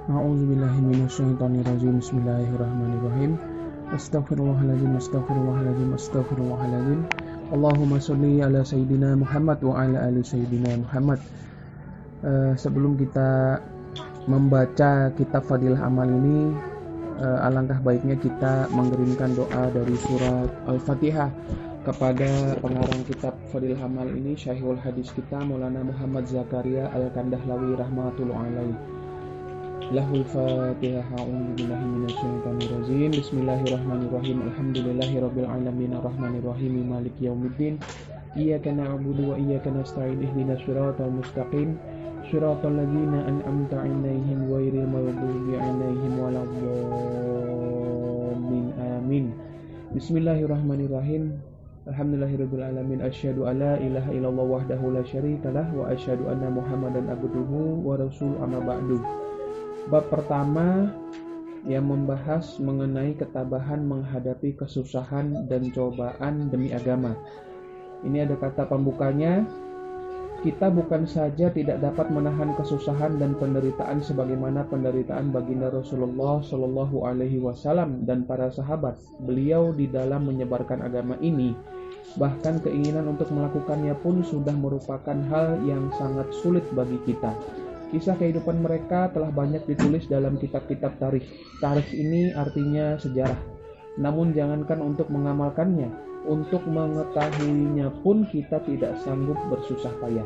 A'udzubillahi minasyaitonirrajim. Bismillahirrahmanirrahim. Astaghfirullahaladzim. Allahumma sholli ala sayyidina Muhammad wa ala ali sayyidina Muhammad. Sebelum kita membaca kitab Fadilah Amal ini, alangkah baiknya kita mengirimkan doa dari surat Al-Fatihah kepada pengarang kitab Fadilah Amal ini, Syekhul Hadis kita Maulana Muhammad Zakaria Al-Kandahlawi rahmatullahi alaihi. Lahul Fatihah. A'udzubillahi minasyaitonirrajim. Bismillahirrahmanirrahim. Alhamdulillahirabbil alamin arrahmanirrahim maliki yaumiddin. Iyyaka na'budu wa iyyaka nasta'in ihdinas siratal mustaqim siratal ladzina an'amta 'alaihim ghairil maghdubi 'alaihim waladdallin. Amin. Bismillahirrahmanirrahim. Alhamdulillahirabbil alamin. Asyhadu alla ilaha illallah wahdahu la syarikalah wa asyhadu anna Muhammadan abduhu wa rasuluhu amma ba'du. Bab pertama yang membahas mengenai ketabahan menghadapi kesusahan dan cobaan demi agama. Ini ada kata pembukanya, kita bukan saja tidak dapat menahan kesusahan dan penderitaan sebagaimana penderitaan baginda Rasulullah Shallallahu Alaihi Wasallam dan para sahabat. Beliau di dalam menyebarkan agama ini, bahkan keinginan untuk melakukannya pun sudah merupakan hal yang sangat sulit bagi kita. Kisah kehidupan mereka telah banyak ditulis dalam kitab-kitab tarikh. Tarikh ini artinya sejarah. Namun jangankan untuk mengamalkannya, untuk mengetahuinya pun kita tidak sanggup bersusah payah.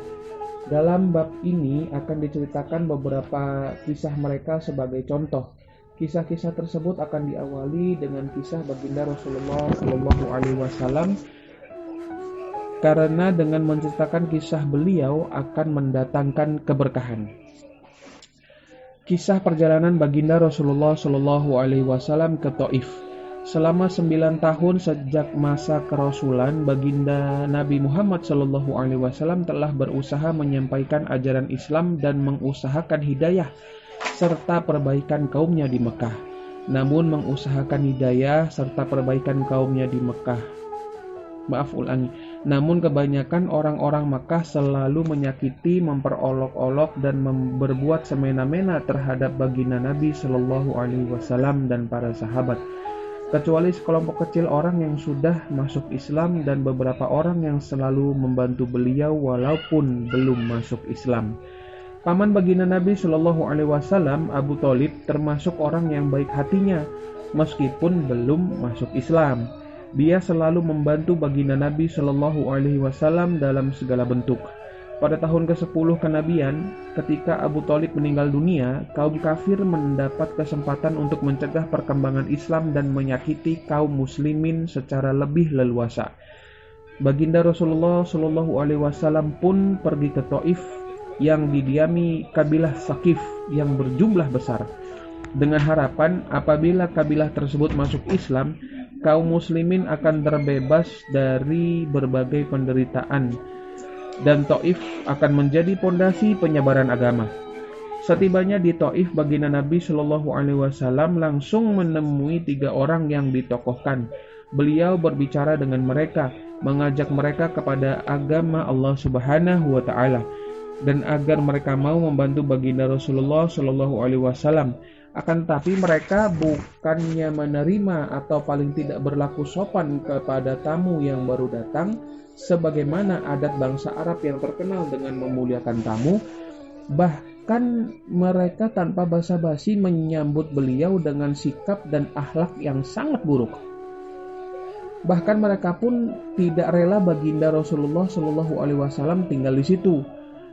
Dalam bab ini akan diceritakan beberapa kisah mereka sebagai contoh. Kisah-kisah tersebut akan diawali dengan kisah baginda Rasulullah Shallallahu Alaihi Wasallam, karena dengan menceritakan kisah beliau akan mendatangkan keberkahan. Kisah perjalanan baginda Rasulullah Shallallahu Alaihi Wasallam ke Taif. Selama 9 tahun sejak masa kerasulan, baginda Nabi Muhammad Shallallahu Alaihi Wasallam telah berusaha menyampaikan ajaran Islam dan mengusahakan hidayah serta perbaikan kaumnya di Mekah. Namun Namun kebanyakan orang-orang Makkah selalu menyakiti, memperolok-olok dan berbuat semena-mena terhadap baginda Nabi Shallallahu Alaihi Wasallam dan para sahabat. Kecuali sekelompok kecil orang yang sudah masuk Islam dan beberapa orang yang selalu membantu beliau walaupun belum masuk Islam. Paman baginda Nabi Shallallahu Alaihi Wasallam, Abu Thalib, termasuk orang yang baik hatinya meskipun belum masuk Islam. Dia selalu membantu baginda Nabi Shallallahu Alaihi Wasallam dalam segala bentuk. Pada tahun ke-10 kenabian, ketika Abu Thalib meninggal dunia, kaum kafir mendapat kesempatan untuk mencegah perkembangan Islam dan menyakiti kaum muslimin secara lebih leluasa. Baginda Rasulullah Shallallahu Alaihi Wasallam pun pergi ke Taif yang didiami kabilah Saqif yang berjumlah besar, dengan harapan apabila kabilah tersebut masuk Islam, kaum muslimin akan terbebas dari berbagai penderitaan dan Taif akan menjadi pondasi penyebaran agama. Setibanya di Taif, baginda Nabi Shallallahu Alaihi Wasallam langsung menemui 3 orang yang ditokohkan. Beliau berbicara dengan mereka, mengajak mereka kepada agama Allah Subhanahu wa Ta'ala dan agar mereka mau membantu baginda Rasulullah Shallallahu Alaihi Wasallam. Akan tetapi mereka bukannya menerima atau paling tidak berlaku sopan kepada tamu yang baru datang, sebagaimana adat bangsa Arab yang terkenal dengan memuliakan tamu. Bahkan mereka tanpa basa-basi menyambut beliau dengan sikap dan akhlak yang sangat buruk. Bahkan mereka pun tidak rela baginda Rasulullah Shallallahu Alaihi Wasallam tinggal di situ.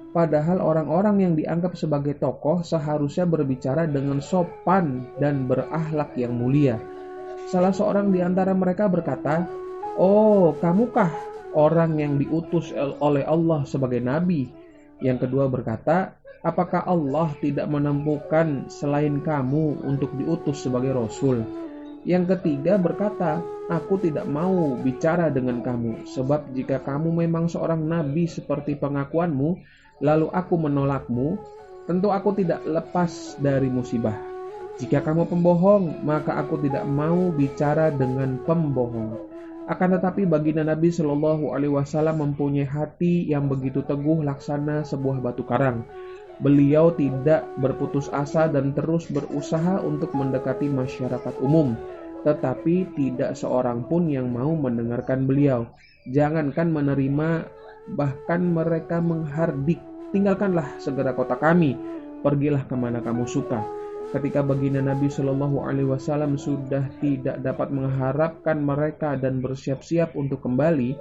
Padahal orang-orang yang dianggap sebagai tokoh seharusnya berbicara dengan sopan dan berakhlak yang mulia. Salah seorang di antara mereka berkata, "Oh, kamukah orang yang diutus oleh Allah sebagai nabi?" Yang kedua berkata, "Apakah Allah tidak menemukan selain kamu untuk diutus sebagai rasul?" Yang ketiga berkata, "Aku tidak mau bicara dengan kamu, sebab jika kamu memang seorang nabi seperti pengakuanmu, lalu aku menolakmu, tentu aku tidak lepas dari musibah. Jika kamu pembohong, maka aku tidak mau bicara dengan pembohong." Akan tetapi baginda Nabi Shallallahu Alaihi Wasallam mempunyai hati yang begitu teguh laksana sebuah batu karang. Beliau tidak berputus asa dan terus berusaha untuk mendekati masyarakat umum, tetapi tidak seorang pun yang mau mendengarkan beliau. Jangankan menerima, bahkan mereka menghardik, "Tinggalkanlah segera kota kami, pergilah kemana kamu suka." Ketika baginda Nabi Shallallahu Alaihi Wasallam sudah tidak dapat mengharapkan mereka dan bersiap-siap untuk kembali,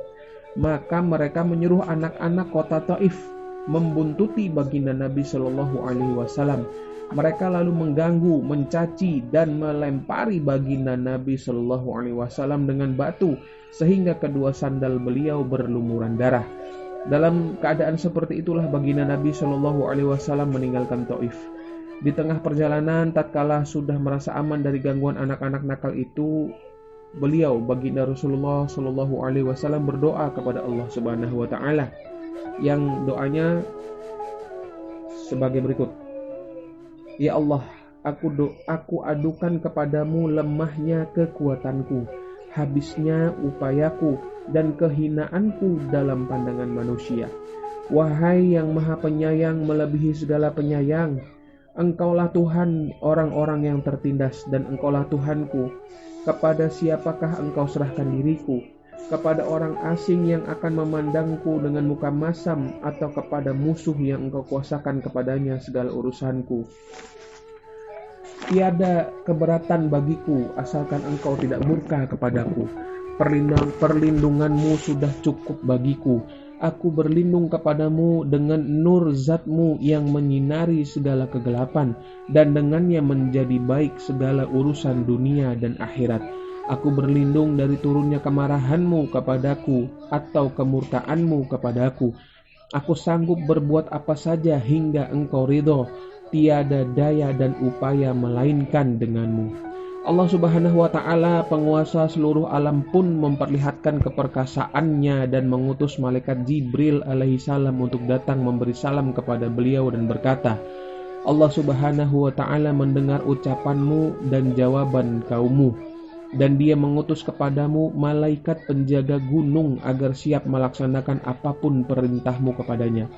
maka mereka menyuruh anak-anak kota Taif membuntuti baginda Nabi Shallallahu Alaihi Wasallam. Mereka lalu mengganggu, mencaci, dan melempari baginda Nabi Shallallahu Alaihi Wasallam dengan batu sehingga kedua sandal beliau berlumuran darah. Dalam keadaan seperti itulah baginda Nabi Shallallahu Alaihi Wasallam meninggalkan Taif. Di tengah perjalanan, tatkala sudah merasa aman dari gangguan anak-anak nakal itu, beliau baginda Rasulullah Shallallahu Alaihi Wasallam berdoa kepada Allah Subhanahu Wa Taala, yang doanya sebagai berikut. Ya Allah, aku adukan kepadamu lemahnya kekuatanku, habisnya upayaku, dan kehinaanku dalam pandangan manusia. Wahai yang maha penyayang melebihi segala penyayang, Engkaulah Tuhan orang-orang yang tertindas, dan Engkaulah Tuhanku. Kepada siapakah Engkau serahkan diriku? Kepada orang asing yang akan memandangku dengan muka masam, atau kepada musuh yang Engkau kuasakan kepadanya segala urusanku? Tiada keberatan bagiku asalkan Engkau tidak murka kepadaku. Perlindunganmu sudah cukup bagiku. Aku berlindung kepadamu dengan nur zatmu yang menyinari segala kegelapan, dan dengannya menjadi baik segala urusan dunia dan akhirat. Aku berlindung dari turunnya kemarahanmu kepadaku atau kemurkaanmu kepadaku. Aku sanggup berbuat apa saja hingga Engkau ridho. Tiada daya dan upaya melainkan denganmu. Allah Subhanahu wa Ta'ala, penguasa seluruh alam, pun memperlihatkan keperkasaannya dan mengutus malaikat Jibril alaihi salam untuk datang memberi salam kepada beliau dan berkata, Allah Subhanahu wa Ta'ala mendengar ucapanmu dan jawaban kaummu, dan dia mengutus kepadamu malaikat penjaga gunung agar siap melaksanakan apapun perintahmu kepadanya.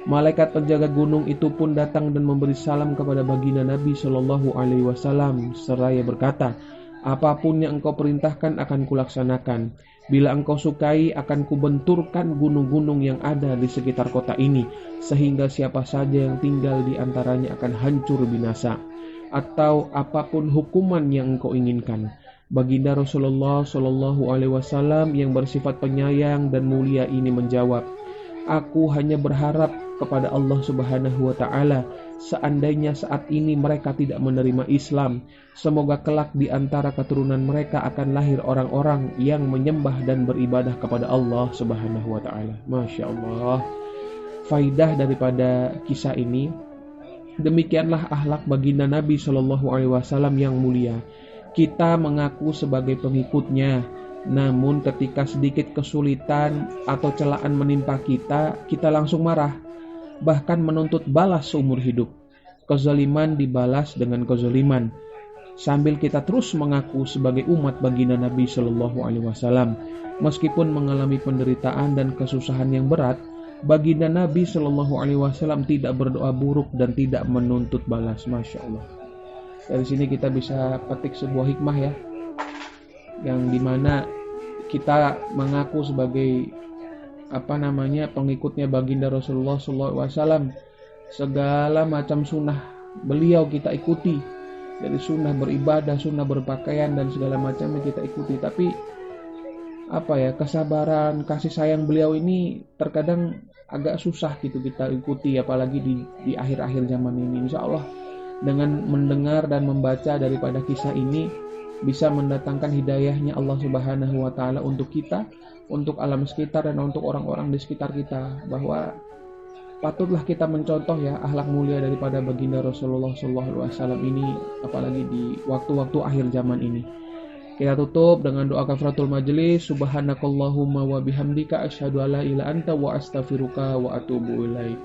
Malaikat penjaga gunung itu pun datang dan memberi salam kepada baginda Nabi Shallallahu Alaihi Wasallam seraya berkata, apapun yang engkau perintahkan akan kulaksanakan. Bila engkau sukai akan kubenturkan gunung-gunung yang ada di sekitar kota ini, sehingga siapa saja yang tinggal di antaranya akan hancur binasa. Atau apapun hukuman yang engkau inginkan. Baginda Rasulullah Shallallahu Alaihi Wasallam yang bersifat penyayang dan mulia ini menjawab, aku hanya berharap kepada Allah Subhanahu wa Ta'ala, seandainya saat ini mereka tidak menerima Islam, semoga kelak di antara keturunan mereka akan lahir orang-orang yang menyembah dan beribadah kepada Allah Subhanahu wa Ta'ala. Masya Allah. Faidah daripada kisah ini, demikianlah akhlak baginda Nabi Shallallahu Alaihi Wasallam yang mulia. Kita mengaku sebagai pengikutnya, namun ketika sedikit kesulitan atau celaan menimpa kita, kita langsung marah, bahkan menuntut balas seumur hidup. Kezaliman dibalas dengan kezaliman, sambil kita terus mengaku sebagai umat baginda Nabi Shallallahu Alaihi Wasallam. Meskipun mengalami penderitaan dan kesusahan yang berat, baginda Nabi Shallallahu Alaihi Wasallam tidak berdoa buruk dan tidak menuntut balas. Masya Allah. Dari sini kita bisa petik sebuah hikmah ya, yang dimana kita mengaku sebagai pengikutnya baginda Rasulullah SAW. Segala macam sunnah beliau kita ikuti, dari sunnah beribadah, sunnah berpakaian dan segala macamnya kita ikuti. Tapi kesabaran, kasih sayang beliau ini terkadang agak susah gitu kita ikuti, apalagi di akhir-akhir zaman ini. Insya Allah dengan mendengar dan membaca daripada kisah ini bisa mendatangkan hidayahnya Allah Subhanahu wa Ta'ala untuk kita, untuk alam sekitar, dan untuk orang-orang di sekitar kita, bahwa patutlah kita mencontoh ya akhlak mulia daripada baginda Rasulullah SAW ini, apalagi di waktu-waktu akhir zaman ini. Kita tutup dengan doa kafaratul majelis. Subhanakallahumma wa bihamdika asyhadu alla ilaha illa anta wa astaghfiruka wa atubu ilaik.